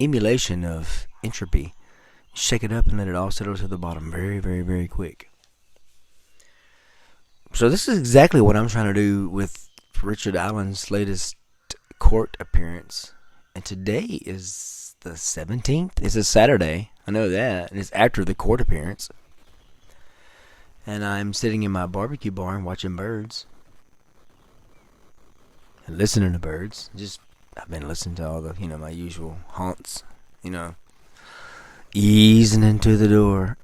emulation of entropy. Shake it up and let it all settle to the bottom very, very, very quick. So this is exactly what I'm trying to do with Richard Allen's latest court appearance. And today is the 17th. It's a Saturday. I know that. And it's after the court appearance. And I'm sitting in my barbecue barn watching birds. And listening to birds. I've been listening to all the, my usual haunts. Easing into the door.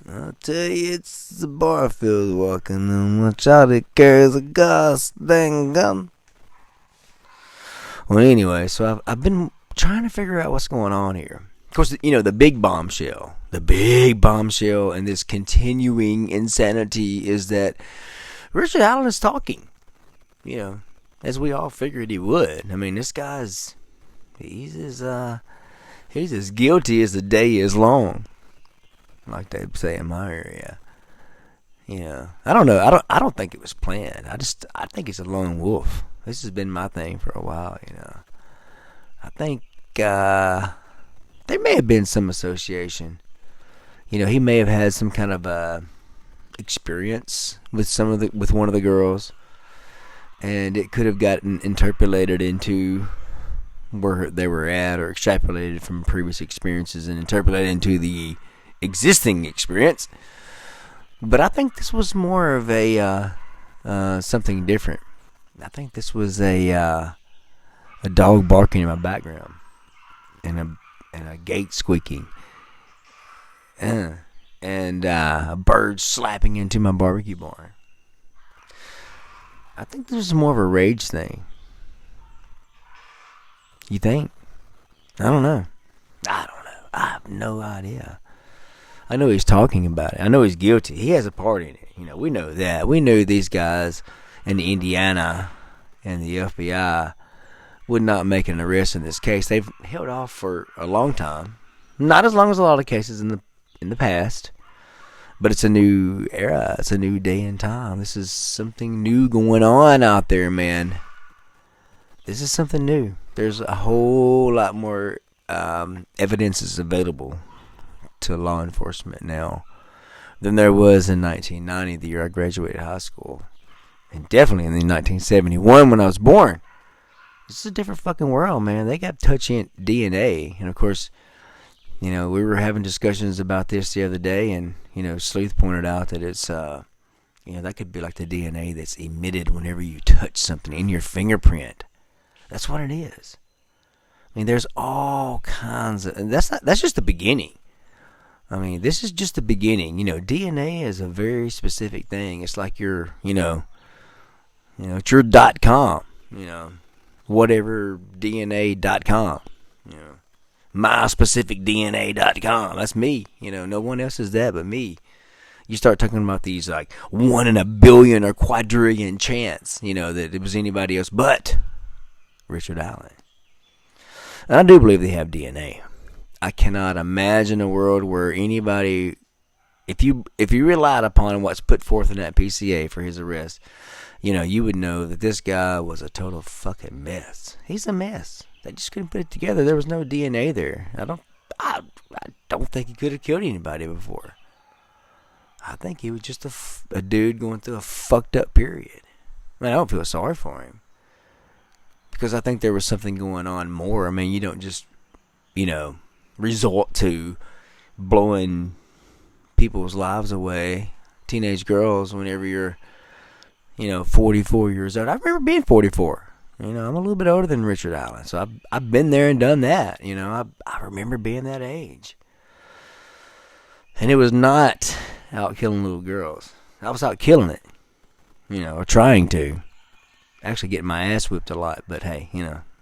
I'll tell you, it's the Barfield walking and watch out, it carries a gosh dang gun. Well, anyway, so I've been trying to figure out what's going on here. Of course, the big bombshell and this continuing insanity is that Richard Allen is talking, as we all figured he would. I mean, this guy's, he's as guilty as the day is long, like they say in my area. I don't know. I don't think it was planned. I think he's a lone wolf. This has been my thing for a while. I think there may have been some association. He may have had some kind of experience with one of the girls, and it could have gotten interpolated into where they were at, or extrapolated from previous experiences and interpolated into the existing experience. But I think this was more of a something different. I think this was a dog barking in my background, and a gate squeaking, and a bird slapping into my barbecue barn. I think this is more of a rage thing. You think? I don't know. I have no idea. I know he's talking about it. I know he's guilty. He has a part in it. We know that. We knew these guys in Indiana and the FBI would not make an arrest in this case. They've held off for a long time. Not as long as a lot of cases in the past. But it's a new era. It's a new day and time. This is something new going on out there, man. This is something new. There's a whole lot more evidence is available to law enforcement now than there was in 1990, the year I graduated high school, and definitely in 1971 when I was born. This is a different fucking world, man. They got touching DNA, and of course, we were having discussions about this the other day, and Sleuth pointed out that it's that could be like the DNA that's emitted whenever you touch something in your fingerprint. That's what it is. I mean, there's all kinds of, and that's just the beginning. I mean, this is just the beginning. DNA is a very specific thing. It's like your, it's your .com, whatever DNA.com, myspecificdna.com. That's me. No one else is that but me. You start talking about these like 1 in a billion or quadrillion chance, that it was anybody else but Richard Allen. And I do believe they have DNA. I cannot imagine a world where anybody, if you relied upon what's put forth in that PCA for his arrest, you would know that this guy was a total fucking mess. He's a mess. They just couldn't put it together. There was no DNA there. I don't think he could have killed anybody before. I think he was just a dude going through a fucked up period. I don't feel sorry for him, because I think there was something going on more. I mean, you don't just, resort to blowing people's lives away, teenage girls, whenever you're, 44 years old. I remember being 44. I'm a little bit older than Richard Allen, so I've been there and done that. I remember being that age. And it was not out killing little girls. I was out killing it, or trying to. Actually getting my ass whipped a lot, but hey,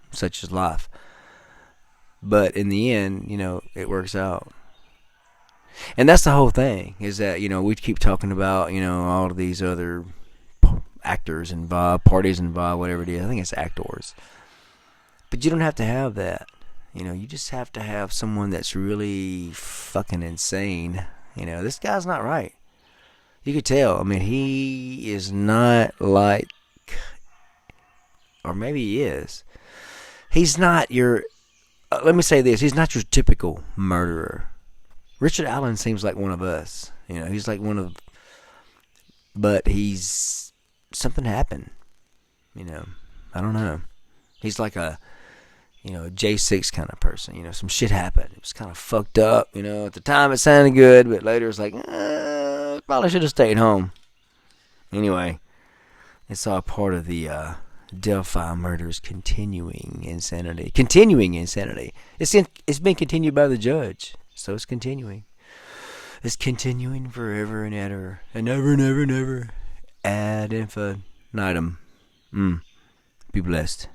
such is life. But in the end, it works out. And that's the whole thing, is that, we keep talking about, all of these other actors involved, parties involved, whatever it is. I think it's actors. But you don't have to have that. You just have to have someone that's really fucking insane. This guy's not right. You could tell. I mean, he is not like, or maybe he is. He's not your let me say this: he's not your typical murderer. Richard Allen seems like one of us. He's like one of, but he's something happened. I don't know. He's like a J6 kind of person. Some shit happened. It was kind of fucked up. At the time it sounded good, but later it's like, probably should have stayed home. Anyway, it's all part of the Delphi Murders continuing insanity. It's been continued by the judge, so it's continuing. It's continuing forever and ever, and never ad infinitum. Be blessed.